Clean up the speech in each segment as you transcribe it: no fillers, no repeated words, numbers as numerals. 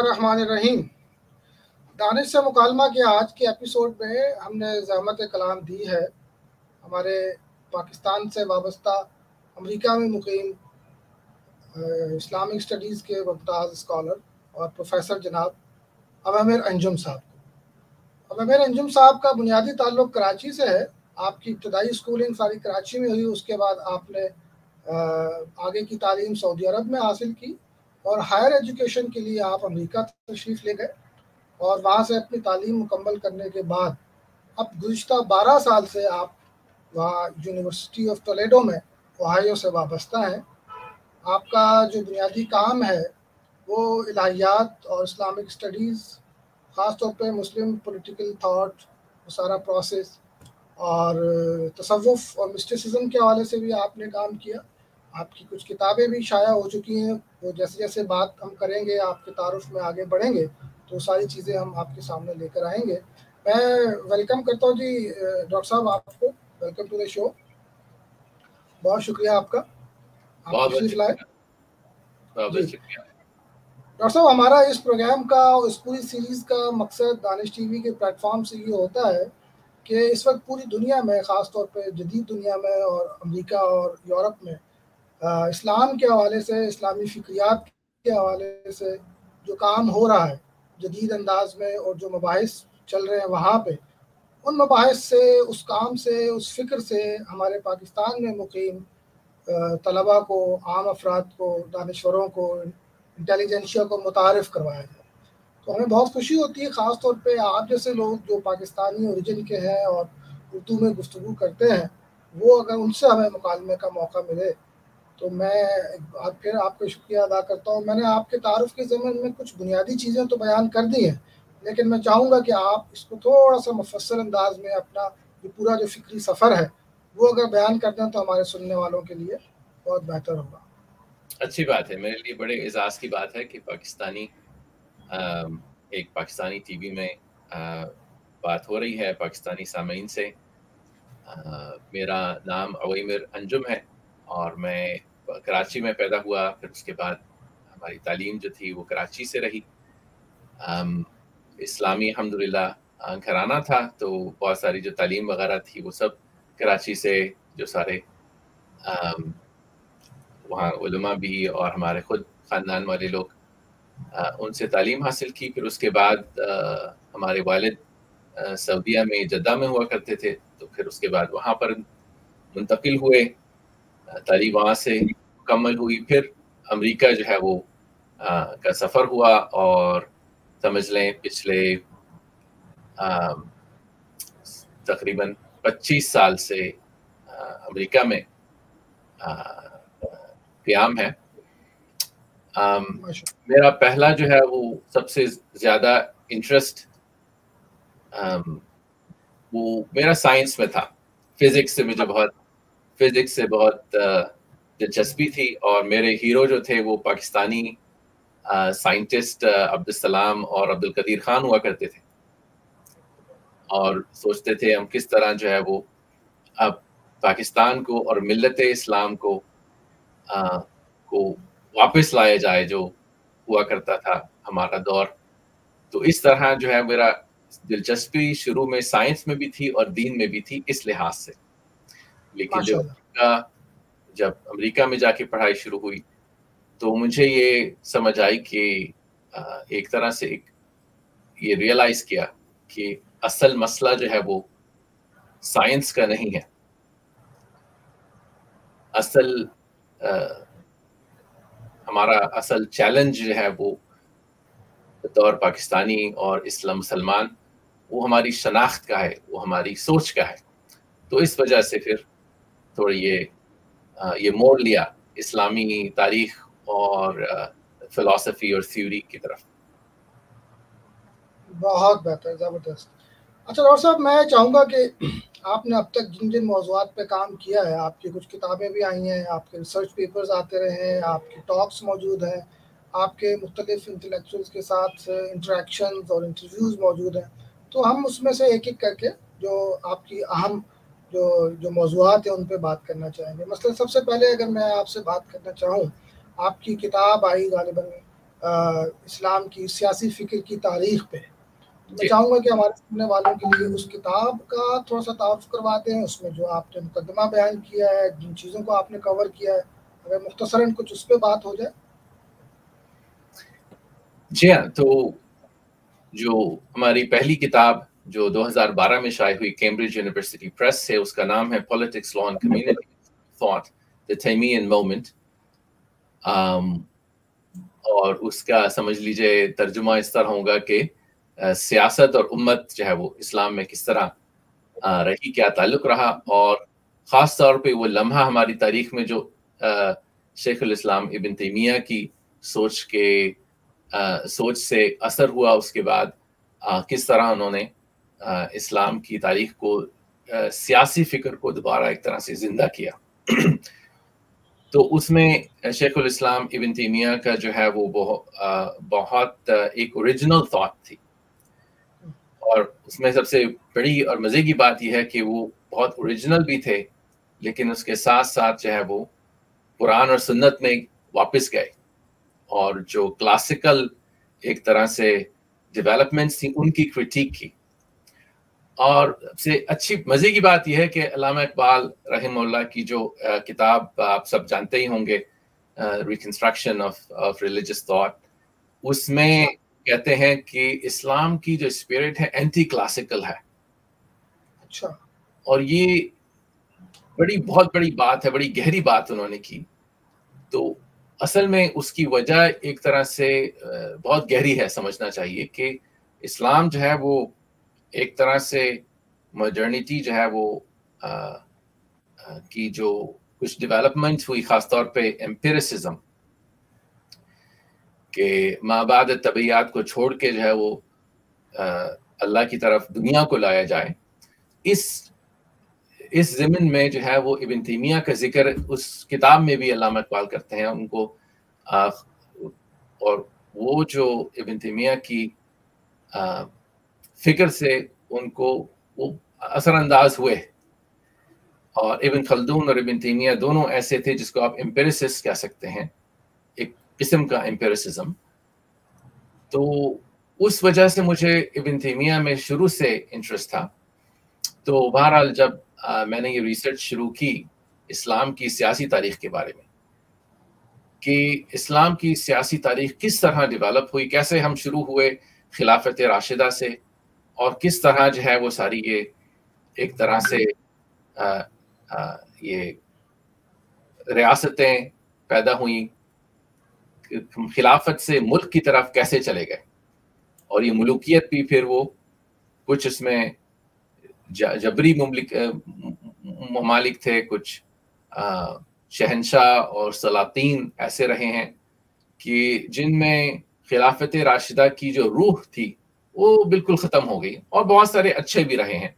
الرحمن الرحیم۔ دانش سے مکالمہ کے آج کے ایپیسوڈ میں ہم نے زحمت کلام دی ہے ہمارے پاکستان سے وابستہ امریکہ میں مقیم اسلامک اسٹڈیز کے ممتاز اسکالر اور پروفیسر جناب عوامر انجم صاحب کو۔ عوامر انجم صاحب کا بنیادی تعلق کراچی سے ہے۔ آپ کی ابتدائی اسکولنگ ساری کراچی میں ہوئی، اس کے بعد آپ نے آگے کی تعلیم سعودی عرب میں حاصل کی اور ہائر ایجوکیشن کے لیے آپ امریکہ تشریف لے گئے اور وہاں سے اپنی تعلیم مکمل کرنے کے بعد اب گزشتہ 12 سال سے آپ وہاں یونیورسٹی آف ٹولیڈو میں اوہایو سے وابستہ ہیں۔ آپ کا جو بنیادی کام ہے وہ الہیات اور اسلامک اسٹڈیز، خاص طور پہ مسلم پولیٹیکل تھاٹ، وہ سارا پروسیس اور تصوف اور مسٹسزم کے حوالے سے بھی آپ نے کام کیا۔ آپ کی کچھ کتابیں بھی شائع ہو چکی ہیں، وہ جیسے جیسے بات ہم کریں گے، آپ کے تعارف میں آگے بڑھیں گے تو ساری چیزیں ہم آپ کے سامنے لے کر آئیں گے۔ میں ویلکم کرتا ہوں جی ڈاکٹر صاحب آپ کو، ویلکم ٹو دا شو۔ بہت شکریہ آپ کا، آپ تشریف لائے۔ جی ڈاکٹر صاحب، ہمارا اس پروگرام کا، اس پوری سیریز کا مقصد دانش ٹی وی کے پلیٹ فارم سے یہ ہوتا ہے کہ اس وقت پوری دنیا میں، خاص طور پہ جدید دنیا میں اور امریکہ اور یورپ میں اسلام کے حوالے سے، اسلامی فکریات کے حوالے سے جو کام ہو رہا ہے جدید انداز میں اور جو مباحث چل رہے ہیں وہاں پہ، ان مباحث سے، اس کام سے، اس فکر سے ہمارے پاکستان میں مقیم طلباء کو، عام افراد کو، دانشوروں کو، انٹیلیجنشیا کو متعارف کروایا جائے۔ تو ہمیں بہت خوشی ہوتی ہے، خاص طور پہ آپ جیسے لوگ جو پاکستانی اوریجن کے ہیں اور اردو میں گفتگو کرتے ہیں، وہ اگر ان سے ہمیں مکالمے کا موقع ملے تو میں ایک بار پھر آپ کا شکریہ ادا کرتا ہوں۔ میں نے آپ کے تعارف کے ضمن میں کچھ بنیادی چیزیں تو بیان کر دی ہیں، لیکن میں چاہوں گا کہ آپ اس کو تھوڑا سا مفصل انداز میں اپنا جو پورا جو فکری سفر ہے وہ اگر بیان کر دیں تو ہمارے سننے والوں کے لیے بہت بہتر ہوگا۔ اچھی بات ہے، میرے لیے بڑے اعزاز کی بات ہے کہ ایک پاکستانی ٹی وی میں بات ہو رہی ہے پاکستانی سامعین سے۔ میرا نام عوامر انجم ہے اور میں کراچی میں پیدا ہوا، پھر اس کے بعد ہماری تعلیم جو تھی وہ کراچی سے رہی۔ اسلامی الحمدللہ گھرانہ تھا، تو بہت ساری جو تعلیم وغیرہ تھی وہ سب کراچی سے، جو سارے وہاں علماء بھی اور ہمارے خود خاندان والے لوگ، ان سے تعلیم حاصل کی۔ پھر اس کے بعد ہمارے والد سعودیہ میں جدہ میں ہوا کرتے تھے، تو پھر اس کے بعد وہاں پر منتقل ہوئے، تعلیم وہاں سے مکمل ہوئی۔ پھر امریکہ جو ہے وہ کا سفر ہوا، اور سمجھ لیں پچھلے تقریباً 25 سال سے امریکہ میں قیام ہے۔ میرا پہلا جو ہے وہ سب سے زیادہ انٹرسٹ وہ میرا سائنس میں تھا۔ فزکس سے بہت دلچسپی تھی، اور میرے ہیرو جو تھے وہ پاکستانی سائنٹسٹ عبدالسلام اور عبدالقدیر خان ہوا کرتے تھے، اور سوچتے تھے ہم کس طرح جو ہے وہ اب پاکستان کو اور ملت اسلام کو واپس لایا جائے جو ہوا کرتا تھا ہمارا دور۔ تو اس طرح جو ہے میرا دلچسپی شروع میں سائنس میں بھی تھی اور دین میں بھی تھی اس لحاظ سے، لیکن جب امریکہ میں جا کے پڑھائی شروع ہوئی تو مجھے یہ سمجھ آئی کہ ایک طرح سے یہ ریئلائز کیا کہ اصل مسئلہ جو ہے وہ سائنس کا نہیں ہے، ہمارا اصل چیلنج جو ہے وہ بطور پاکستانی اور مسلمان وہ ہماری شناخت کا ہے، وہ ہماری سوچ کا ہے۔ تو اس وجہ سے پھر تھوڑی یہ موڑ لیا اسلامی تاریخ اور فلسفی اور تھیوری کی طرف۔ بہت بہتر، زبردست۔ اچھا ڈاکٹر صاحب، میں چاہوں گا کہ آپ نے اب تک جن موضوعات پہ کام کیا ہے، آپ کی کچھ کتابیں بھی آئی ہیں، آپ کے ریسرچ پیپرز آتے رہے ہیں، آپ کی ٹاکس موجود ہیں، آپ کے مختلف انٹلیکچوئلس کے ساتھ انٹریکشنز اور انٹرویوز موجود ہیں، تو ہم اس میں سے ایک ایک کر کے جو آپ کی اہم جو موضوعات ہیں ان پہ بات کرنا چاہیں گے۔ مثلا سب سے پہلے اگر میں آپ سے بات کرنا چاہوں، آپ کی کتاب آئی غالباً اسلام کی سیاسی فکر کی تاریخ پہ. میں جی چاہوں گا کہ ہمارے سننے والوں کے لیے اس کتاب کا تھوڑا سا تعارف کروا دیں، اس میں جو آپ نے مقدمہ بیان کیا ہے، جن چیزوں کو آپ نے کور کیا ہے، اگر مختصراً کچھ اس پہ بات ہو جائے. جی ہاں، تو جو ہماری پہلی کتاب جو 2012 میں شائع ہوئی کیمبرج یونیورسٹی پریس سے، اس کا نام ہے politics, law and community thought, the Taymiyyan movement. اور اس کا سمجھ لیجئے ترجمہ اس طرح ہوگا کہ سیاست اور امت جو ہے وہ اسلام میں کس طرح رہی، کیا تعلق رہا، اور خاص طور پہ وہ لمحہ ہماری تاریخ میں جو شیخ الاسلام ابن تیمیہ کی سوچ سے اثر ہوا، اس کے بعد کس طرح انہوں نے اسلام کی تاریخ کو، سیاسی فکر کو دوبارہ ایک طرح سے زندہ کیا. تو اس میں شیخ الاسلام ابن تیمیہ کا جو ہے وہ بہت ایک اوریجنل تھاٹ تھی، اور اس میں سب سے بڑی اور مزے کی بات یہ ہے کہ وہ بہت اوریجنل بھی تھے، لیکن اس کے ساتھ ساتھ جو ہے وہ قرآن اور سنت میں واپس گئے، اور جو کلاسیکل ایک طرح سے ڈیولپمنٹس تھیں ان کی کریٹیک کی. اور سب سے اچھی مزے کی بات یہ ہے کہ علامہ اقبال رحمہ اللہ کی جو کتاب آپ سب جانتے ہی ہوں گے، ریکنسٹرکشن آف ریلیجس تھاٹ، اس میں کہتے ہیں کہ اسلام کی جو اسپرٹ ہے اینٹی کلاسیکل ہے. اچھا. اور یہ بہت بڑی بات ہے، بڑی گہری بات انہوں نے کی. تو اصل میں اس کی وجہ ایک طرح سے بہت گہری ہے، سمجھنا چاہیے کہ اسلام جو ہے وہ ایک طرح سے ماڈرنٹی جو ہے وہ کی جو کچھ ڈیولپمنٹ ہوئی، خاص طور پہ ایمپیرسزم، کہ ما بعد طبیعت کو چھوڑ کے جو ہے وہ اللہ کی طرف دنیا کو لایا جائے. اس ضمن میں جو ہے وہ ابن تیمیہ کا ذکر اس کتاب میں بھی علامہ اقبال کرتے ہیں ان کو، اور وہ جو ابن تیمیہ کی فکر سے ان کو وہ اثر انداز ہوئے. اور ابن خلدون اور ابن تیمیہ دونوں ایسے تھے جس کو آپ امپیریسسٹ کہہ سکتے ہیں، ایک قسم کا امپیریسزم. تو اس وجہ سے مجھے ابن تیمیہ میں شروع سے انٹرسٹ تھا. تو بہرحال جب میں نے یہ ریسرچ شروع کی اسلام کی سیاسی تاریخ کے بارے میں، کہ اسلام کی سیاسی تاریخ کس طرح ڈیولپ ہوئی، کیسے ہم شروع ہوئے خلافت راشدہ سے، اور کس طرح جو ہے وہ ساری یہ ایک طرح سے یہ ریاستیں پیدا ہوئیں، خلافت سے ملک کی طرف کیسے چلے گئے، اور یہ ملوکیت بھی پھر وہ کچھ اس میں جبری ممالک تھے، کچھ شہنشاہ اور سلاطین ایسے رہے ہیں کہ جن میں خلافت راشدہ کی جو روح تھی وہ بالکل ختم ہو گئی، اور بہت سارے اچھے بھی رہے ہیں.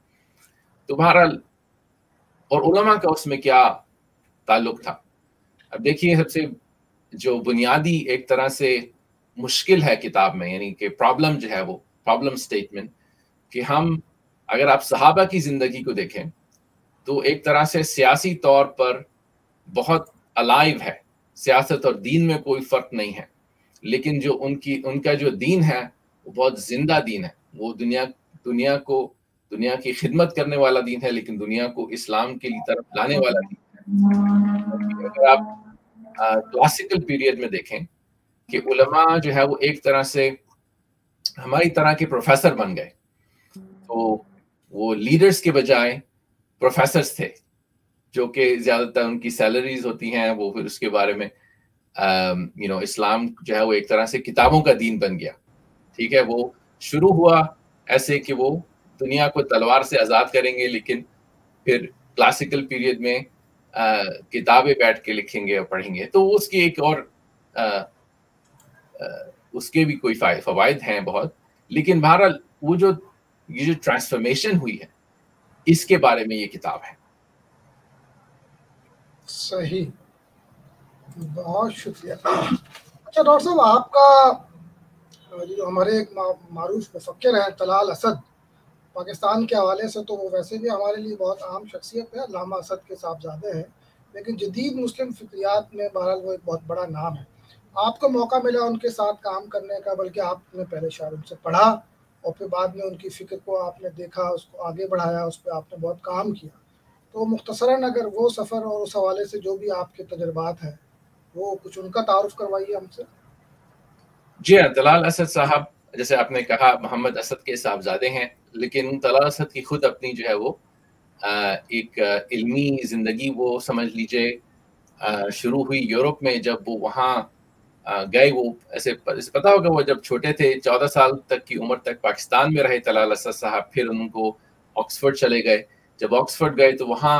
تو بہرحال اور علماء کا اس میں کیا تعلق تھا. اب دیکھیے، سب سے جو بنیادی ایک طرح سے مشکل ہے کتاب میں، یعنی کہ پرابلم جو ہے وہ پرابلم سٹیٹمنٹ، کہ ہم اگر آپ صحابہ کی زندگی کو دیکھیں تو ایک طرح سے سیاسی طور پر بہت الائیو ہے، سیاست اور دین میں کوئی فرق نہیں ہے، لیکن جو ان کا جو دین ہے وہ بہت زندہ دین ہے. وہ دنیا کی خدمت کرنے والا دین ہے، لیکن دنیا کو اسلام کی طرف لانے والا دین ہے. اگر آپ کلاسیکل پیریڈ میں دیکھیں کہ علماء جو ہے وہ ایک طرح سے ہماری طرح کے پروفیسر بن گئے، تو وہ لیڈرز کے بجائے پروفیسرز تھے، جو کہ زیادہ تر ان کی سیلریز ہوتی ہیں، وہ پھر اس کے بارے میں اسلام جو ہے وہ ایک طرح سے کتابوں کا دین بن گیا. ٹھیک ہے، وہ شروع ہوا ایسے کہ وہ دنیا کو تلوار سے آزاد کریں گے، لیکن پھر کلاسیکل پیریڈ میں کتابیں بیٹھ کے لکھیں گے اور پڑھیں گے. تو اس کی ایک اور اس کے بھی کوئی فوائد ہیں بہت، لیکن بہرحال وہ یہ جو ٹرانسفارمیشن ہوئی ہے، اس کے بارے میں یہ کتاب ہے. صحیح، بہت شکریہ. اچھا ڈاکٹر صاحب، آپ کا جو ہمارے ایک معروف مفکر ہیں طلال اسد، پاکستان کے حوالے سے تو وہ ویسے بھی ہمارے لیے بہت عام شخصیت ہے، علامہ اسد کے صاحبزادے ہیں، لیکن جدید مسلم فکریات میں بہرحال وہ ایک بہت بڑا نام ہے. آپ کو موقع ملا ان کے ساتھ کام کرنے کا، بلکہ آپ نے پہلے شاید ان سے پڑھا اور پھر بعد میں ان کی فکر کو آپ نے دیکھا، اس کو آگے بڑھایا، اس پہ آپ نے بہت کام کیا. تو مختصراً اگر وہ سفر اور اس حوالے سے جو بھی آپ کے تجربات ہیں وہ کچھ ان کا تعارف کروائیے ہم سے. جی ہاں، طلال اسد صاحب جیسے آپ نے کہا محمد اسد کے صاحبزادے ہیں، لیکن طلال اسد کی خود اپنی جو ہے وہ ایک علمی زندگی وہ سمجھ لیجئے شروع ہوئی یورپ میں. جب وہ وہاں گئے، وہ ایسے پتا ہوگا وہ جب چھوٹے تھے 14 سال تک کی عمر تک پاکستان میں رہے طلال اسد صاحب، پھر ان کو آکسفورڈ چلے گئے. جب آکسفورڈ گئے تو وہاں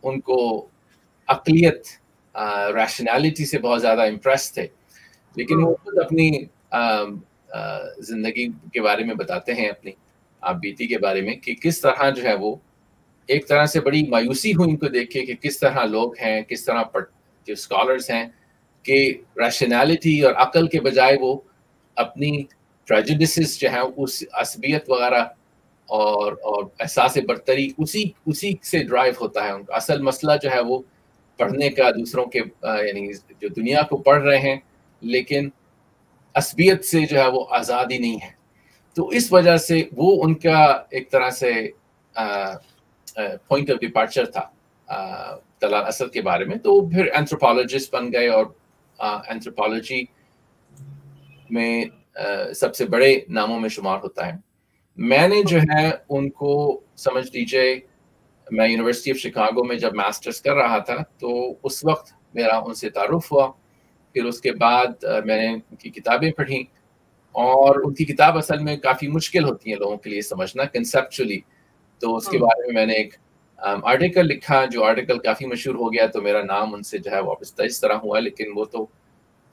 ان کو عقلیت، ریشنالٹی سے بہت زیادہ امپریس تھے. لیکن وہ خود اپنی زندگی کے بارے میں بتاتے ہیں، اپنی آپ بیتی کے بارے میں، کہ کس طرح جو ہے وہ ایک طرح سے بڑی مایوسی ہوئی ان کو دیکھ کے کہ کس طرح لوگ ہیں، کس طرح جو اسکالرس ہیں کہ ریشنالٹی اور عقل کے بجائے وہ اپنی پریجوڈسز جو ہیں اس عصبیت وغیرہ اور احساس برتری اسی سے ڈرائیو ہوتا ہے. ان کا اصل مسئلہ جو ہے وہ پڑھنے کا، دوسروں کے یعنی جو دنیا کو پڑھ رہے ہیں لیکن عصبیت سے جو ہے وہ آزادی نہیں ہے. تو اس وجہ سے وہ ان کا ایک طرح سے پوائنٹ آف ڈپارچر تھا طلال اسد کے بارے میں. تو پھر اینتھروپولوجسٹ بن گئے اور اینتھروپولوجی میں سب سے بڑے ناموں میں شمار ہوتا ہے. میں نے جو ہے ان کو سمجھ لیجئے، میں یونیورسٹی آف شکاگو میں جب ماسٹرز کر رہا تھا تو اس وقت میرا ان سے تعارف ہوا. پھر اس کے بعد میں نے ان کی کتابیں پڑھی، اور ان کی کتاب اصل میں کافی مشکل ہوتی ہیں لوگوں کے لیے سمجھنا کنسیپچولی. تو اس کے بارے میں نے ایک آرٹیکل لکھا، جو آرٹیکل کافی مشہور ہو گیا، تو میرا نام ان سے جو ہے وابستہ اس طرح ہوا. لیکن وہ تو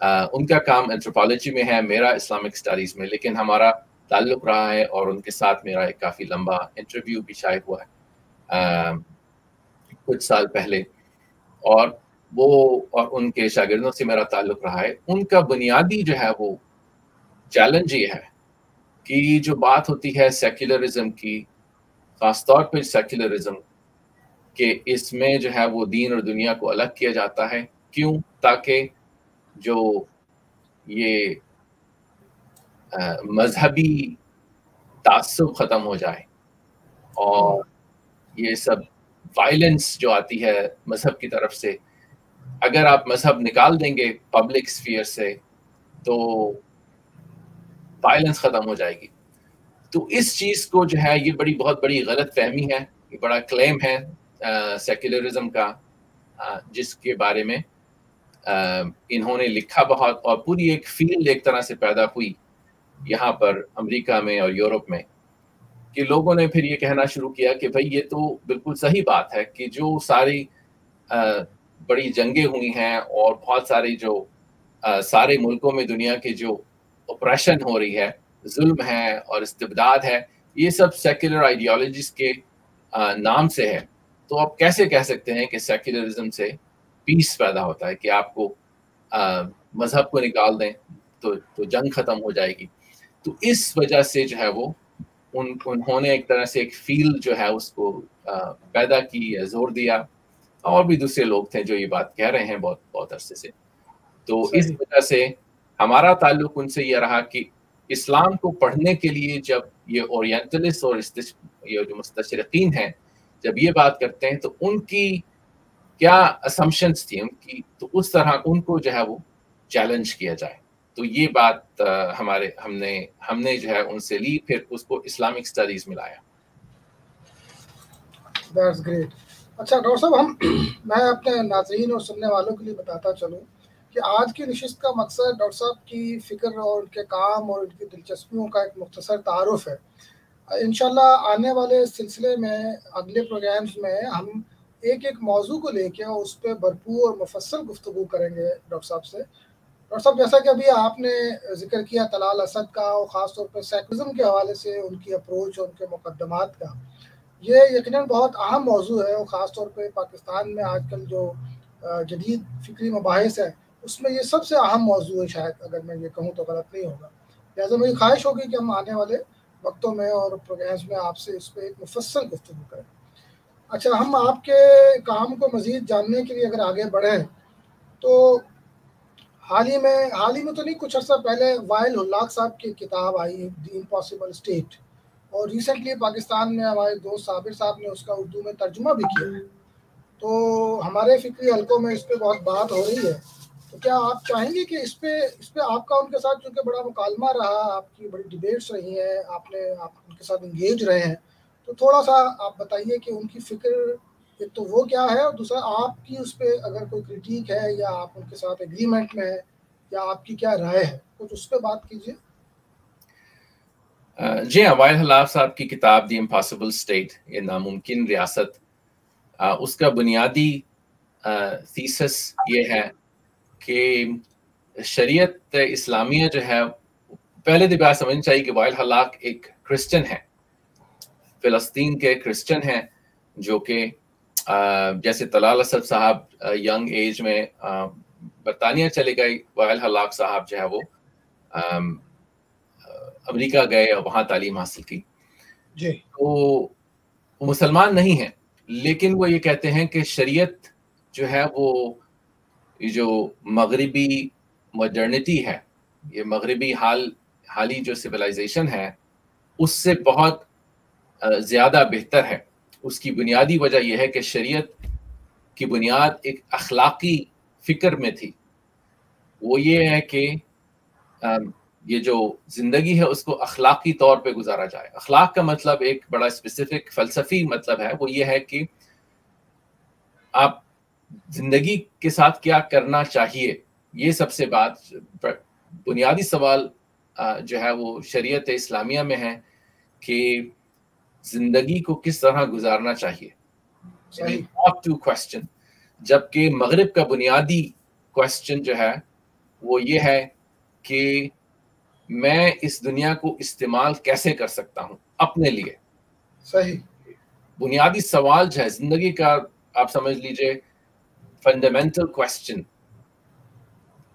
ان کا کام اینتھروپولوجی میں ہے، میرا اسلامک اسٹڈیز میں. لیکن ہمارا تعلق رہا ہے اور ان کے ساتھ میرا ایک کافی لمبا انٹرویو بھی شائع ہوا ہے کچھ سال پہلے. اور ان کے شاگردوں سے میرا تعلق رہا ہے. ان کا بنیادی جو ہے وہ چیلنج یہ ہے کہ جو بات ہوتی ہے سیکولرزم کی، خاص طور پہ سیکولرزم، کہ اس میں جو ہے وہ دین اور دنیا کو الگ کیا جاتا ہے. کیوں؟ تاکہ جو یہ مذہبی تعصب ختم ہو جائے، اور یہ سب وائلنس جو آتی ہے مذہب کی طرف سے، اگر آپ مذہب نکال دیں گے پبلک اسفیئر سے تو وائلنس ختم ہو جائے گی. تو اس چیز کو جو ہے، یہ بہت بڑی غلط فہمی ہے، یہ بڑا کلیم ہے سیکولرزم کا، جس کے بارے میں انہوں نے لکھا بہت، اور پوری ایک فیلڈ ایک طرح سے پیدا ہوئی یہاں پر امریکہ میں اور یورپ میں، کہ لوگوں نے پھر یہ کہنا شروع کیا کہ بھئی یہ تو بالکل صحیح بات ہے کہ جو ساری بڑی جنگیں ہوئی ہیں اور بہت ساری جو سارے ملکوں میں دنیا کی جو اپریشن ہو رہی ہے، ظلم ہے اور استبداد ہے، یہ سب سیکولر آئیڈیالوجیز کے نام سے ہے. تو آپ کیسے کہہ سکتے ہیں کہ سیکولرزم سے پیس پیدا ہوتا ہے، کہ آپ کو مذہب کو نکال دیں تو جنگ ختم ہو جائے گی. تو اس وجہ سے جو ہے وہ انہوں نے ایک طرح سے ایک فیلڈ جو ہے اس کو پیدا کی، زور دیا. اور بھی دوسرے لوگ تھے جو یہ بات کہہ رہے ہیں بہت عرصے سے. تو اس وجہ سے ہمارا تعلق ان سے یہ رہا کہ اسلام کو پڑھنے کے لیے جب یہ اورینٹلسٹ اور یہ جو مستشرقین ہیں جب یہ بات کرتے ہیں تو ان کی کیا اسمپشنز تھی ان کی، تو اس طرح ان کو جو ہے وہ چیلنج کیا جائے. تو یہ بات ہم نے جو ہے ان سے لی، پھر اس کو اسلامک اسٹڈیز میں لایا. That's great. اچھا ڈاکٹر صاحب، میں اپنے ناظرین اور سننے والوں کے لیے بتاتا چلوں کہ آج کی نشست کا مقصد ڈاکٹر صاحب کی فکر اور ان کے کام اور ان کی دلچسپیوں کا ایک مختصر تعارف ہے. انشاءاللہ آنے والے سلسلے میں، اگلے پروگرامز میں ہم ایک موضوع کو لے کے اور اس پہ بھرپور اور مفصل گفتگو کریں گے ڈاکٹر صاحب سے. ڈاکٹر صاحب، جیسا کہ ابھی آپ نے ذکر کیا طلال اسد کا، اور خاص طور پہ سیکولرزم کے حوالے سے ان کی اپروچ اور ان کے مقدمات کا، یہ یقیناً بہت اہم موضوع ہے، اور خاص طور پہ پاکستان میں آج کل جو جدید فکری مباحث ہے اس میں یہ سب سے اہم موضوع ہے، شاید اگر میں یہ کہوں تو غلط نہیں ہوگا. لہٰذا میری خواہش ہوگی کہ ہم آنے والے وقتوں میں اور پروگرامز میں آپ سے اس پہ ایک مفصل گفتگو کریں. اچھا، ہم آپ کے کام کو مزید جاننے کے لیے اگر آگے بڑھیں تو حال ہی میں تو نہیں، کچھ عرصہ پہلے وائل حلاق صاحب کی کتاب آئی دی امپاسبل اسٹیٹ، اور ریسنٹلی پاکستان میں ہمارے دوست صابر صاحب نے اس کا اردو میں ترجمہ بھی کیا ہے، تو ہمارے فکری حلقوں میں اس پہ بہت بات ہو رہی ہے. تو کیا آپ چاہیں گے کہ اس پہ آپ کا ان کے ساتھ چونکہ بڑا مکالمہ رہا، آپ کی بڑی ڈیبیٹس رہی ہیں، آپ ان کے ساتھ انگیج رہے ہیں، تو تھوڑا سا آپ بتائیے کہ ان کی فکر ایک تو وہ کیا ہے، اور دوسرا آپ کی اس پہ اگر کوئی کرٹیک ہے یا آپ ان کے ساتھ ایگریمنٹ میں ہے، یا آپ کی کیا رائے ہے، کچھ اس پہ بات کیجیے. جی ہاں، وائل حلاق صاحب کی کتاب دی امپاسبل اسٹیٹ، یہ ناممکن ریاست، اس کا بنیادی تھیسس یہ ہے کہ شریعت اسلامیہ جو ہے، پہلے تو بات سمجھنی چاہیے کہ وائل حلاق ایک کرسچن ہے، فلسطین کے کرسچن ہیں، جو کہ جیسے طلال اسد صاحب ینگ ایج میں برطانیہ چلے گئے، وائل حلاق صاحب جو ہے وہ امریکہ گئے اور وہاں تعلیم حاصل کی. جی. تو وہ مسلمان نہیں ہیں، لیکن وہ یہ کہتے ہیں کہ شریعت جو ہے وہ جو مغربی ماڈرنٹی ہے، یہ مغربی حالی جو سویلائزیشن ہے، اس سے بہت زیادہ بہتر ہے. اس کی بنیادی وجہ یہ ہے کہ شریعت کی بنیاد ایک اخلاقی فکر میں تھی. وہ یہ ہے کہ یہ جو زندگی ہے اس کو اخلاقی طور پہ گزارا جائے. اخلاق کا مطلب ایک بڑا اسپیسیفک فلسفی مطلب ہے، وہ یہ ہے کہ آپ زندگی کے ساتھ کیا کرنا چاہیے. یہ سب سے بنیادی سوال جو ہے وہ شریعت اسلامیہ میں ہے کہ زندگی کو کس طرح گزارنا چاہیے. Top two question. جبکہ مغرب کا بنیادی کوسچن جو ہے وہ یہ ہے کہ میں اس دنیا کو استعمال کیسے کر سکتا ہوں اپنے لیے. صحیح. بنیادی سوال جو ہے زندگی کا، آپ سمجھ لیجئے fundamental question.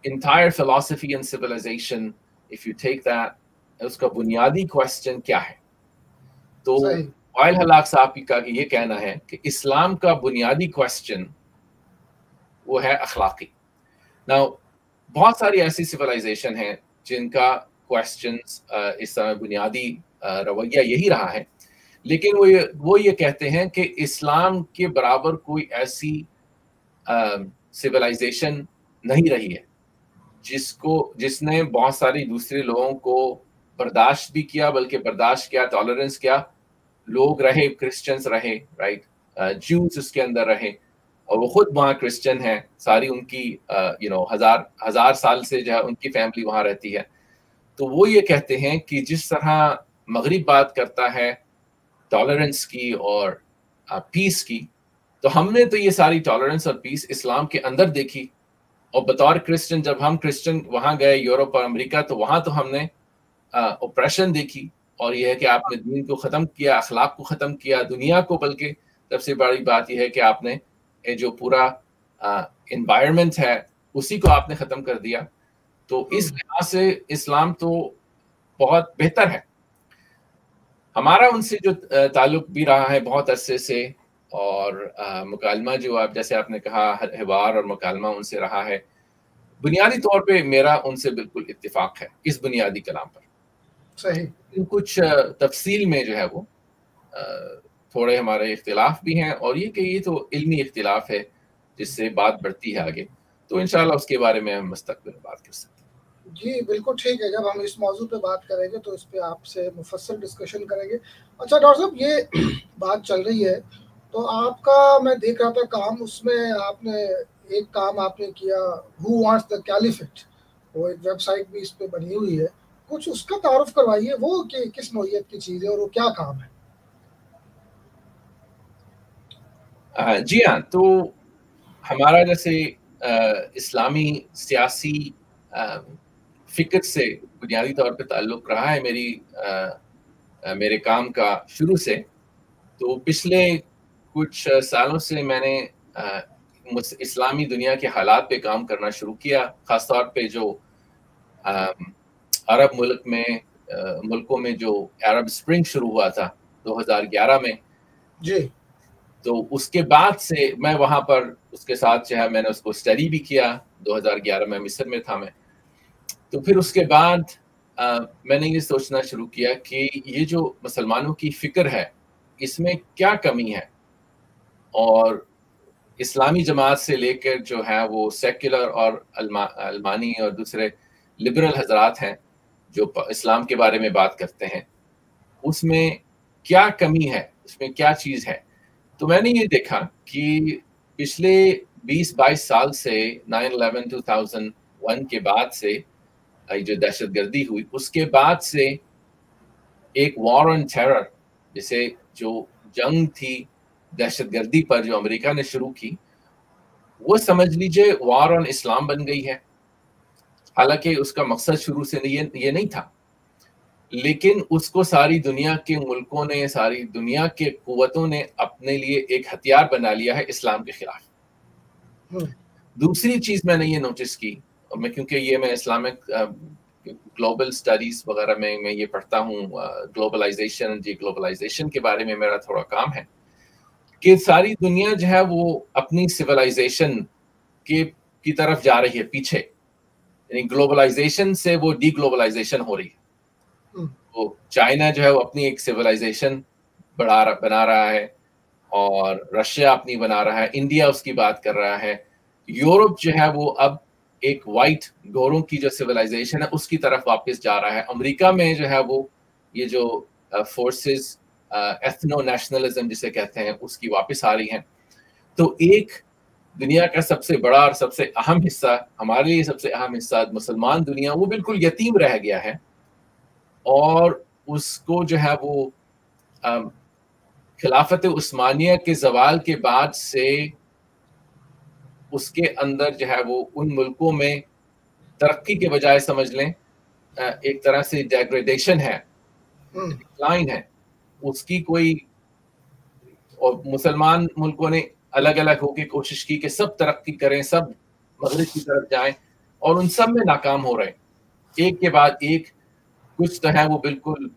entire philosophy and civilization, if you take that، اس کا بنیادی کوسچن کیا ہے. تو وائل حلاق صاحب کا یہ کہنا ہے کہ اسلام کا بنیادی کوسچن وہ ہے اخلاقی. Now بہت ساری ایسی سویلائزیشن ہیں جن کا کوسچنز اس طرح بنیادی رویہ یہی رہا ہے، لیکن وہ یہ کہتے ہیں کہ اسلام کے برابر کوئی ایسی سویلائزیشن نہیں رہی ہے جس نے بہت ساری دوسرے لوگوں کو برداشت بھی کیا، بلکہ برداشت کیا، ٹالرنس کیا. لوگ رہے، کرسچنز رہے، رائٹ، جیوز اس کے اندر رہے، اور وہ خود وہاں کرسچن ہیں، ساری ان کی ہزار سال سے جو ہے ان کی فیملی وہاں رہتی ہے. تو وہ یہ کہتے ہیں کہ جس طرح مغرب بات کرتا ہے ٹالرنس کی اور پیس کی، تو ہم نے تو یہ ساری ٹالرنس اور پیس اسلام کے اندر دیکھی. اور بطور کرسچن جب ہم کرسچن وہاں گئے یورپ اور امریکہ، تو وہاں تو ہم نے اوپریشن دیکھی، اور یہ ہے کہ آپ نے دین کو ختم کیا، اخلاق کو ختم کیا، دنیا کو. بلکہ سب سے بڑی بات یہ ہے کہ آپ نے جو پورا انوائرمنٹ ہے اسی کو آپ نے ختم کر دیا. تو اس لحاظ سے اسلام تو بہت بہتر ہے. ہمارا ان سے جو تعلق بھی رہا ہے بہت عرصے سے، اور مکالمہ جو جیسے آپ نے کہا حوار اور مکالمہ ان سے رہا ہے، بنیادی طور پہ میرا ان سے بالکل اتفاق ہے اس بنیادی کلام پر. صحیح. کچھ تفصیل میں جو ہے وہ تھوڑے ہمارے اختلاف بھی ہیں، اور یہ کہ یہ تو علمی اختلاف ہے جس سے بات بڑھتی ہے آگے. تو انشاءاللہ اس کے بارے میں ہم مستقبل میں بات کر سکتے ہیں. جی بالکل ٹھیک ہے، جب ہم اس موضوع پہ بات کریں گے تو اس پہ آپ سے مفصل ڈسکشن کریں گے. اچھا ڈاکٹر صاحب، یہ بات چل رہی ہے تو آپ کا میں دیکھ رہا تھا کام، اس میں آپ نے ایک کام آپ نے کیا، ہو وانٹس دا کیلیفٹ، وہ ایک ویب سائٹ بھی اس پہ بنی ہوئی ہے. کچھ اس کا تعارف کروائیے، وہ کہ کس نوعیت کی چیز ہے اور وہ کیا کام ہے. جی ہاں، تو ہمارا جیسے اسلامی سیاسی فکر سے بنیادی طور پہ تعلق رہا ہے میرے کام کا شروع سے. تو پچھلے کچھ سالوں سے میں نے اسلامی دنیا کے حالات پہ کام کرنا شروع کیا، خاص طور پہ جو عرب ملکوں میں جو عرب اسپرنگ شروع ہوا تھا 2011 میں. جی. تو اس کے بعد سے میں وہاں پر اس کے ساتھ جو ہے میں نے اس کو اسٹڈی بھی کیا. 2011 میں مصر میں تھا میں. تو پھر اس کے بعد میں نے یہ سوچنا شروع کیا کہ یہ جو مسلمانوں کی فکر ہے اس میں کیا کمی ہے, اور اسلامی جماعت سے لے کر جو ہے وہ سیکولر اور علمانی اور دوسرے لبرل حضرات ہیں جو اسلام کے بارے میں بات کرتے ہیں, اس میں کیا کمی ہے, اس میں کیا چیز ہے. تو میں نے یہ دیکھا کہ پچھلے 20-22 سال سے 9/11 2001 کے بعد سے جو دہشت گردی ہوئی, اس کے بعد سے ایک وار آن ٹیرر, جسے جو جنگ تھی دہشت گردی پر جو امریکہ نے شروع کی, وہ سمجھ لیجئے وار آن اسلام بن گئی ہے. حالانکہ اس کا مقصد شروع سے یہ نہیں تھا, لیکن اس کو ساری دنیا کے ملکوں نے, ساری دنیا کے قوتوں نے اپنے لیے ایک ہتھیار بنا لیا ہے اسلام کے خلاف. دوسری چیز میں نے یہ نوٹس کی, اور میں کیونکہ یہ میں اسلامک گلوبل سٹڈیز وغیرہ میں یہ پڑھتا ہوں, گلوبلائزیشن, جی گلوبلائزیشن کے بارے میں میرا تھوڑا کام ہے, کہ ساری دنیا جو ہے وہ اپنی سویلائزیشن کی طرف جا رہی ہے پیچھے. یعنی گلوبلائزیشن سے وہ ڈی گلوبلائزیشن ہو رہی ہے. وہ چائنا جو ہے وہ اپنی ایک سویلائزیشن بنا رہا ہے, اور رشیا اپنی بنا رہا ہے, انڈیا اس کی بات کر رہا ہے, یورپ جو ہے وہ اب ایک وائٹ گوروں کی جو سویلائزیشن ہے اس کی طرف واپس جا رہا ہے. امریکہ میں جو ہے وہ یہ جو فورسز ایتھنو نیشنلزم جسے کہتے ہیں اس کی واپس آ رہی ہیں. تو ایک دنیا کا سب سے بڑا اور سب سے اہم حصہ, ہمارے لیے سب سے اہم حصہ مسلمان دنیا, وہ بالکل یتیم رہ گیا ہے, اور اس کو جو ہے وہ خلافت عثمانیہ کے زوال کے بعد سے اس کے اندر جو ہے وہ ان ملکوں میں ترقی کے بجائے سمجھ لیں ایک طرح سے ڈیگریڈیشن ہے, ڈکلائن ہے اس کی کوئی. اور مسلمان ملکوں نے الگ الگ ہو کے کوشش کی کہ سب ترقی کریں, سب مغرب کی طرف جائیں, اور ان سب میں ناکام ہو رہے ہیں ایک کے بعد ایک. کچھ تو ہے وہ بالکل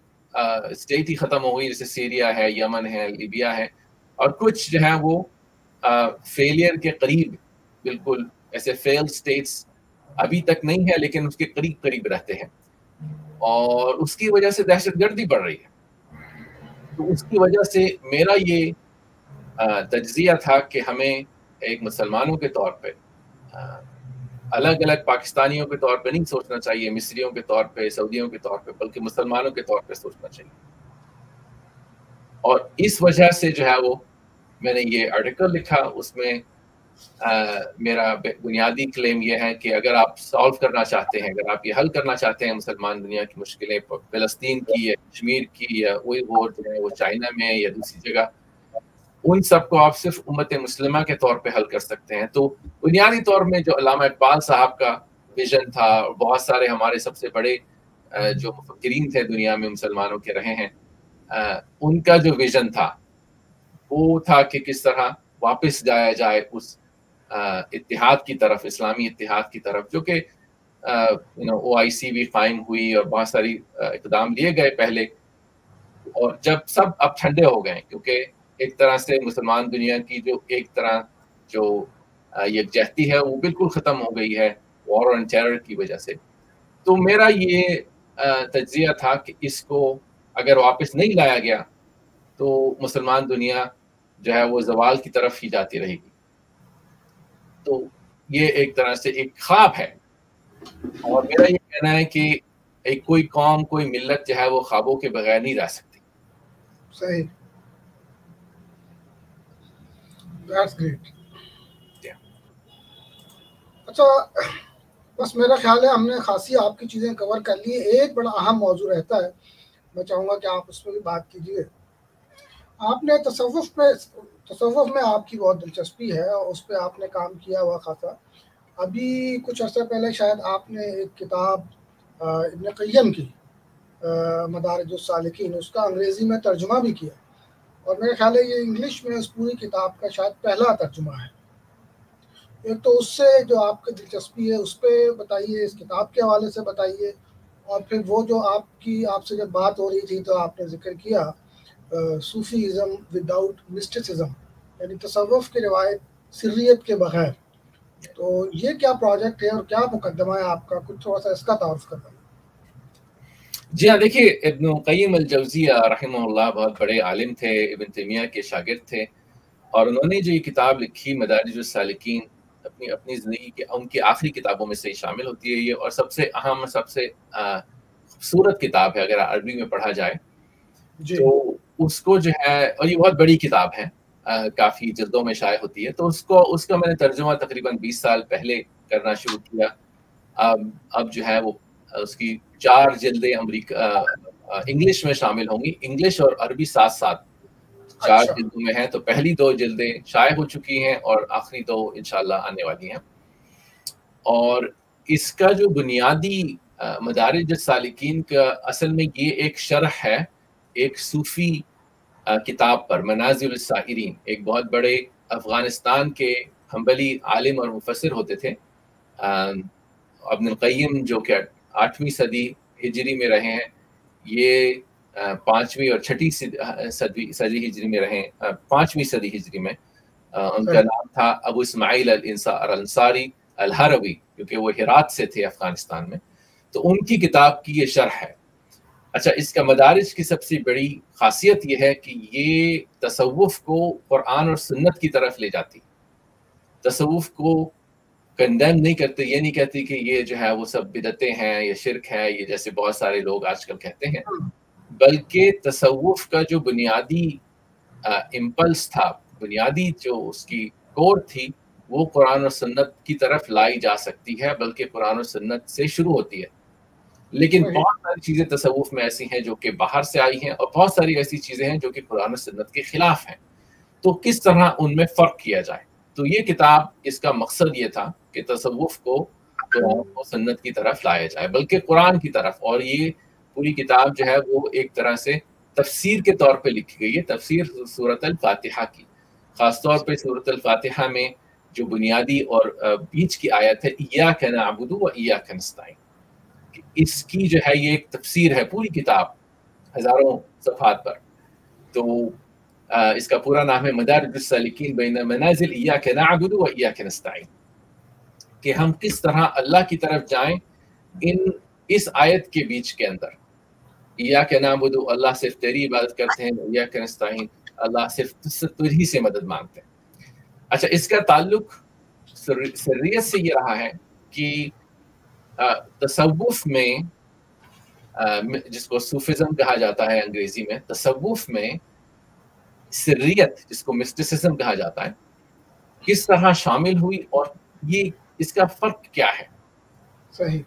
اسٹیٹ ہی ختم ہو گئی, جیسے سیریا ہے, یمن ہے, لیبیا ہے, اور کچھ جو ہیں وہ فیلئر کے قریب, بالکل ایسے فیل اسٹیٹس ابھی تک نہیں ہے لیکن اس کے قریب قریب رہتے ہیں, اور اس کی وجہ سے دہشت گردی بڑھ رہی ہے. تو اس کی وجہ سے میرا یہ تجزیہ تھا کہ ہمیں ایک مسلمانوں کے طور پہ الگ الگ پاکستانیوں کے طور پہ نہیں سوچنا چاہیے, مصریوں کے طور پہ, سعودیوں کے طور پہ, بلکہ مسلمانوں کے طور پہ سوچنا چاہیے. اور اس وجہ سے جو ہے وہ میں نے یہ آرٹیکل لکھا. اس میں میرا بنیادی کلیم یہ ہے کہ اگر آپ سالو کرنا چاہتے ہیں, اگر آپ یہ حل کرنا چاہتے ہیں مسلمان دنیا کی مشکلیں, فلسطین کی یا کشمیر کی یا وہی وہ جو ہے وہ چائنا میں یا دوسری جگہ, ان سب کو آپ صرف امت مسلمہ کے طور پہ حل کر سکتے ہیں. تو بنیادی طور میں جو علامہ اقبال صاحب کا ویژن تھا, اور بہت سارے ہمارے سب سے بڑے جو مفکرین تھے دنیا میں مسلمانوں کے رہے ہیں, ان کا جو ویژن تھا وہ تھا کہ کس طرح واپس جایا جائے اس اتحاد کی طرف, اسلامی اتحاد کی طرف, جو کہ OIC بھی قائم ہوئی اور بہت ساری اقدام لیے گئے پہلے. اور جب سب اب ٹھنڈے ہو گئے, کیونکہ ایک طرح سے مسلمان دنیا کی جو ایک طرح جو یکجہتی ہے وہ بالکل ختم ہو گئی ہے وار آن ٹیرر کی وجہ سے. تو میرا یہ تجزیہ تھا کہ اس کو اگر واپس نہیں لایا گیا تو مسلمان دنیا جو ہے وہ زوال کی طرف ہی جاتی رہے گی. تو یہ ایک طرح سے ایک خواب ہے, اور میرا یہ کہنا ہے کہ ایک کوئی قوم, کوئی ملت جو ہے وہ خوابوں کے بغیر نہیں رہ سکتی. صحیح, دیٹس گریٹ. اچھا, بس میرا خیال ہے ہم نے خاصی آپ کی چیزیں کور کر لی. ایک بڑا اہم موضوع رہتا ہے, میں چاہوں گا کہ آپ اس پہ بھی بات کیجیے. آپ نے تصوف میں آپ کی بہت دلچسپی ہے, اور اس پہ آپ نے کام کیا ہوا خاصا. ابھی کچھ عرصہ پہلے شاید آپ نے ایک کتاب ابن قیم کی مدارج السالکین, اس کا انگریزی میں ترجمہ بھی کیا, اور میرے خیال ہے یہ انگلش میں اس پوری کتاب کا شاید پہلا ترجمہ ہے. ایک تو اس سے جو آپ کی دلچسپی ہے اس پہ بتائیے, اس کتاب کے حوالے سے بتائیے, اور پھر وہ جو آپ سے جب بات ہو رہی تھی تو آپ نے ذکر کیا صوفیزم وداؤٹ مسٹسزم, یعنی تصوف کی روایت سریت کے بغیر. تو یہ کیا پروجیکٹ ہے اور کیا مقدمہ ہے آپ کا؟ کچھ تھوڑا سا اس کا تعارف کرنا. جی ہاں، دیکھیے ابن قیم الجوزیہ رحمہ اللہ بہت بڑے عالم تھے، ابن تیمیہ کے شاگرد تھے، اور انہوں نے جو یہ کتاب لکھی مدارج السالکین اپنی زندگی کے ان کی آخری کتابوں میں سے شامل ہوتی ہے یہ، اور سب سے اہم، سب سے خوبصورت کتاب ہے اگر عربی میں پڑھا جائے جی. تو اس کو جو ہے، اور یہ بہت بڑی کتاب ہے، کافی جلدوں میں شائع ہوتی ہے، تو اس کا میں نے ترجمہ تقریباً 20 سال پہلے کرنا شروع کیا. اب جو ہے وہ اس کی 4 جلدیں انگلش میں شامل ہوں گی، انگلش اور عربی ساتھ ساتھ 4 جلدوں میں ہیں. تو پہلی 2 جلدیں شائع ہو چکی ہیں اور آخری 2 انشاءاللہ آنے والی ہیں. اور اس کا جو بنیادی مدارج السالکین کا اصل میں یہ ایک شرح ہے ایک صوفی کتاب پر، منازل السائرین. ایک بہت بڑے افغانستان کے حنبلی عالم اور مفسر ہوتے تھے ابن القیم، جو کہ 8ویں صدی ہجری میں رہے ہیں. یہ 5ویں اور 6ٹھی صدی ہجری میں رہے ہیں، 5ویں صدی ہجری میں. ان کا نام تھا ابو اسماعیل الانصاری الہروی، کیونکہ وہ ہرات سے تھے افغانستان میں. تو ان کی کتاب کی یہ شرح ہے. اچھا، اس کا مدارج کی سب سے بڑی خاصیت یہ ہے کہ یہ تصوف کو قرآن اور سنت کی طرف لے جاتی. تصوف کو کنڈیم نہیں کرتے، یہ نہیں کہتی کہ یہ جو ہے وہ سب بدعتیں ہیں، یہ شرک ہے، یہ جیسے بہت سارے لوگ آج کل کہتے ہیں، بلکہ تصوف کا جو بنیادی امپلس تھا، بنیادی جو اس کی کور تھی، وہ قرآن اور سنت کی طرف لائی جا سکتی ہے، بلکہ قرآن اور سنت سے شروع ہوتی ہے. لیکن بہت ساری چیزیں تصوف میں ایسی ہیں جو کہ باہر سے آئی ہیں، اور بہت ساری ایسی چیزیں ہیں جو کہ قرآن و سنت کے خلاف ہیں. تو کس طرح ان میں فرق کیا جائے؟ تو یہ کتاب، اس کا مقصد یہ تھا کہ تصوف کو قرآن و سنت کی طرف لایا جائے، بلکہ قرآن کی طرف. اور یہ پوری کتاب جو ہے وہ ایک طرح سے تفسیر کے طور پہ لکھی گئی ہے، تفسیر سورۃ الفاتحہ کی. خاص طور پہ سورۃ الفاتحہ میں جو بنیادی اور بیچ کی آیت ہے ایاک نعبد و ایاک نستعین، اس کی جو ہے یہ ایک تفسیر ہے پوری کتاب، ہزاروں صفحات پر. تو اس کا پورا نام ہے مدارج السالکین بین منازل ایاک نعبد و ایاک نستعین، کہ ہم کس طرح اللہ کی طرف جائیں اس آیت کے بیچ کے اندر. ایاک نعبد، اللہ صرف تیری عبادت کرتے ہیں، ایاک نستعین، اللہ صرف تجھی سے مدد مانگتے ہیں. اچھا، اس کا تعلق سریت سے یہ رہا ہے کہ تصوف میں، جس کو صوفزم کہا جاتا ہے انگریزی میں، تصوف میں سریت جس کو مسٹسزم کہا جاتا ہے، کس طرح شامل ہوئی، اور یہ اس کا فرق کیا ہے. صحیح.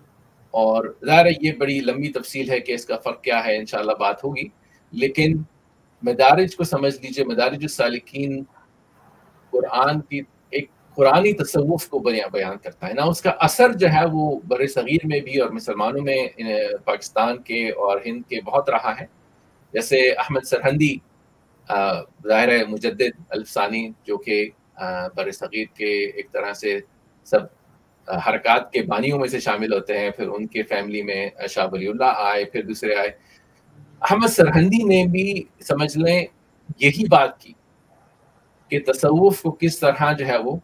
اور ظاہر ہے یہ بڑی لمبی تفصیل ہے کہ اس کا فرق کیا ہے، انشاءاللہ بات ہوگی. لیکن مدارج کو سمجھ لیجئے، مدارج السالکین قرآن کی ایک قرآنی تصوف کو بیان کرتا ہے نا. اس کا اثر جو ہے وہ بر صغیر میں بھی اور مسلمانوں میں، پاکستان کے اور ہند کے بہت رہا ہے. جیسے احمد سرہندی، ظاہر ہے مجدد الفسانی، جو کہ بر صغیر کے ایک طرح سے سب حرکات کے بانیوں میں سے شامل ہوتے ہیں. پھر ان کے فیملی میں شاہ ولی اللہ آئے، پھر دوسرے آئے. احمد سرہندی نے بھی سمجھ لیں یہی بات کی کہ تصوف کو کس طرح جو ہے وہ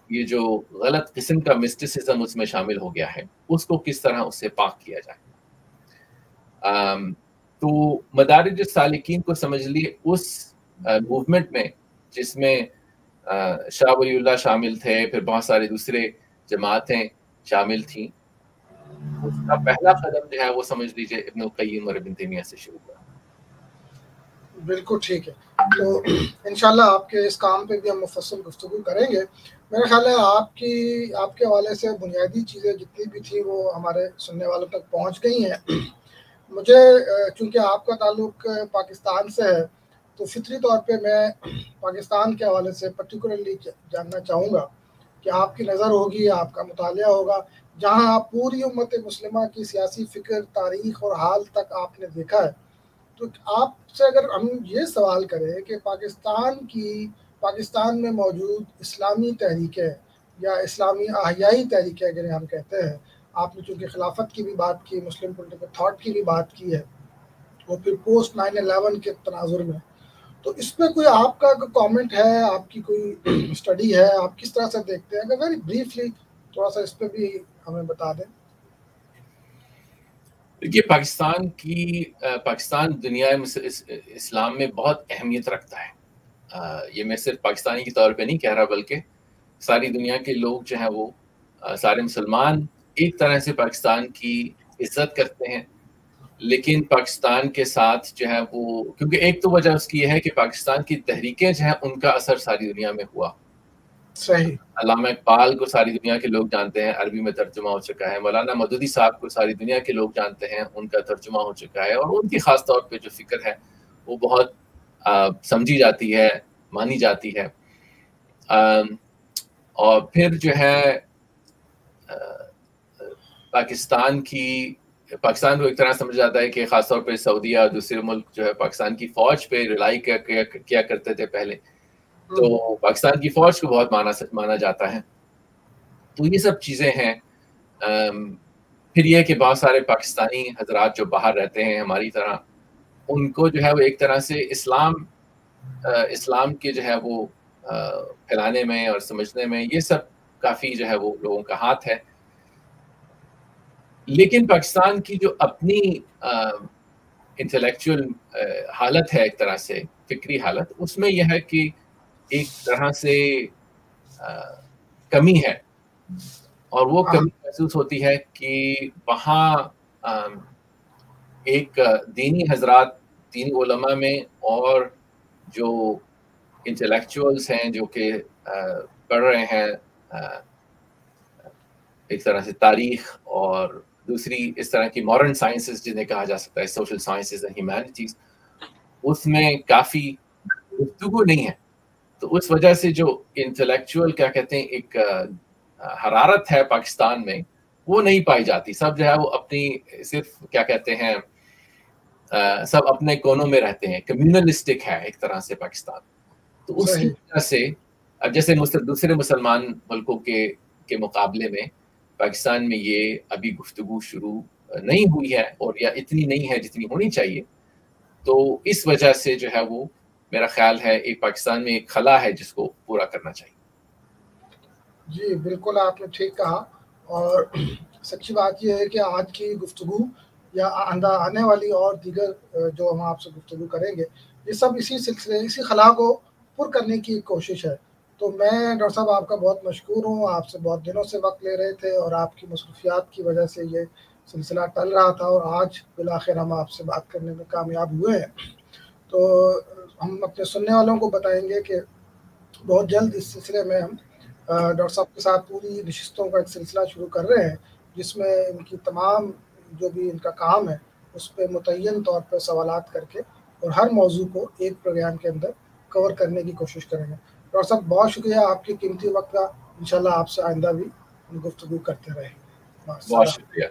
یہ جو غلط قسم کا مسٹسزم اس میں شامل ہو گیا ہے، اس کو کس طرح اس سے پاک کیا جائے. تو مدارج السالکین کو سمجھ لیے اس موومنٹ میں جس میں شاہ ولی اللہ شامل تھے، پھر بہت سارے دوسرے جماعتیں شامل تھیں، اس کا پہلا قدم جو ہے وہ سمجھ لیجیے ابن القیم اور ابن تیمیہ سے شروع ہوا. بالکل ٹھیک ہے. تو انشاءاللہ آپ کے اس کام پہ بھی ہم مفصل گفتگو کریں گے. میرا خیال ہے آپ کے حوالے سے بنیادی چیزیں جتنی بھی تھیں وہ ہمارے سننے والوں تک پہنچ گئی ہیں. مجھے چونکہ آپ کا تعلق پاکستان سے ہے تو فطری طور پہ میں پاکستان کے حوالے سے پرٹیکولرلی جاننا چاہوں گا کہ آپ کی نظر ہوگی، آپ کا مطالعہ ہوگا، جہاں آپ پوری امت مسلمہ کی سیاسی فکر، تاریخ اور حال تک آپ نے دیکھا ہے. تو آپ سے اگر ہم یہ سوال کریں کہ پاکستان میں موجود اسلامی تحریکیں یا اسلامی احیائی تحریکیں اگر ہم کہتے ہیں، آپ نے چونکہ خلافت کی بھی بات کی، مسلم پولیٹیکل تھاٹ کی بھی بات کی ہے، اور پھر پوسٹ 9/11 کے تناظر میں، تو اس پہ کوئی آپ کا کامنٹ ہے، آپ کی کوئی اسٹڈی ہے، آپ کس طرح سے دیکھتے ہیں؟ اگر ویری بریفلی تھوڑا سا اس پہ بھی ہمیں بتا دیں. دیکھیے پاکستان دنیا اسلام میں بہت اہمیت رکھتا ہے. یہ میں صرف پاکستانی کے طور پہ نہیں کہہ رہا، بلکہ ساری دنیا کے لوگ جو ہیں وہ سارے مسلمان ایک طرح سے پاکستان کی عزت کرتے ہیں. لیکن پاکستان کے ساتھ جو ہے وہ، کیونکہ ایک تو وجہ اس کی یہ ہے کہ پاکستان کی تحریکیں جو ہیں ان کا اثر ساری دنیا میں ہوا. صحیح. علامہ اقبال کو ساری دنیا کے لوگ جانتے ہیں، عربی میں ترجمہ ہو چکا ہے. مولانا مودودی صاحب کو ساری دنیا کے لوگ جانتے ہیں، ان کا ترجمہ ہو چکا ہے. اور ان کی خاص طور پہ جو فکر ہے وہ بہت سمجھی جاتی ہے، مانی جاتی ہے. اور پھر جو ہے پاکستان کو ایک طرح سمجھ جاتا ہے کہ خاص طور پہ سعودیہ اور دوسرے ملک جو ہے پاکستان کی فوج پہ ریلائی کیا کرتے تھے پہلے. تو پاکستان کی فوج کو بہت مانا جاتا ہے. تو یہ سب چیزیں ہیں. پھر یہ کہ بہت سارے پاکستانی حضرات جو باہر رہتے ہیں ہماری طرح، ان کو جو ہے وہ ایک طرح سے اسلام کے جو ہے وہ پھیلانے میں اور سمجھنے میں یہ سب کافی جو ہے وہ لوگوں کا ہاتھ ہے. لیکن پاکستان کی جو اپنی انٹلیکچوئل حالت ہے، ایک طرح سے فکری حالت، اس میں یہ ہے کہ ایک طرح سے کمی ہے. اور وہ کمی محسوس ہوتی ہے کہ وہاں ایک دینی حضرات، دینی علماء میں، اور جو انٹلیکچوئلس ہیں جو کہ پڑھ رہے ہیں ایک طرح سے تاریخ اور دوسری اس طرح کی ماڈرن سائنسز جنہیں کہا جا سکتا ہے، سوشل سائنسز اینڈ ہیومینٹیز، اس میں کافی گفتگو نہیں ہے. تو اس وجہ سے جو انٹلیکچوئل کیا کہتے ہیں ایک حرارت ہے پاکستان میں، وہ نہیں پائی جاتی. سب جو ہے وہ اپنی صرف کیا کہتے ہیں سب اپنے کونوں میں رہتے ہیں. کمیونلسٹک ہے ایک طرح سے پاکستان. تو اس کی وجہ سے اب جیسے دوسرے مسلمان ملکوں کے مقابلے میں پاکستان میں یہ ابھی گفتگو شروع نہیں ہوئی ہے، اور یا اتنی نہیں ہے جتنی ہونی چاہیے. تو اس وجہ سے جو ہے وہ میرا خیال ہے ایک پاکستان میں ایک خلا ہے جس کو پورا کرنا چاہیے. جی بالکل، آپ نے ٹھیک کہا. اور سچی بات یہ ہے کہ آج کی گفتگو یا آنے والی اور دیگر جو ہم آپ سے گفتگو کریں گے، یہ سب اسی سلسلے، اسی خلا کو پر کرنے کی کوشش ہے. تو میں ڈاکٹر صاحب آپ کا بہت مشکور ہوں. آپ سے بہت دنوں سے وقت لے رہے تھے، اور آپ کی مصروفیات کی وجہ سے یہ سلسلہ ٹل رہا تھا، اور آج بالآخر ہم آپ سے بات کرنے میں کامیاب ہوئے ہیں. تو ہم اپنے سننے والوں کو بتائیں گے کہ بہت جلد اس سلسلے میں ہم ڈاکٹر صاحب کے ساتھ پوری نشستوں کا ایک سلسلہ شروع کر رہے ہیں، جس میں ان کی تمام جو بھی ان کا کام ہے اس پہ متعین طور پر سوالات کر کے اور ہر موضوع کو ایک پروگرام کے اندر کور کرنے کی کوشش کریں گے. ڈاکٹر صاحب بہت شکریہ آپ کے قیمتی وقت کا. انشاءاللہ آپ سے آئندہ بھی گفتگو کرتے رہیں گے. بہت شکریہ.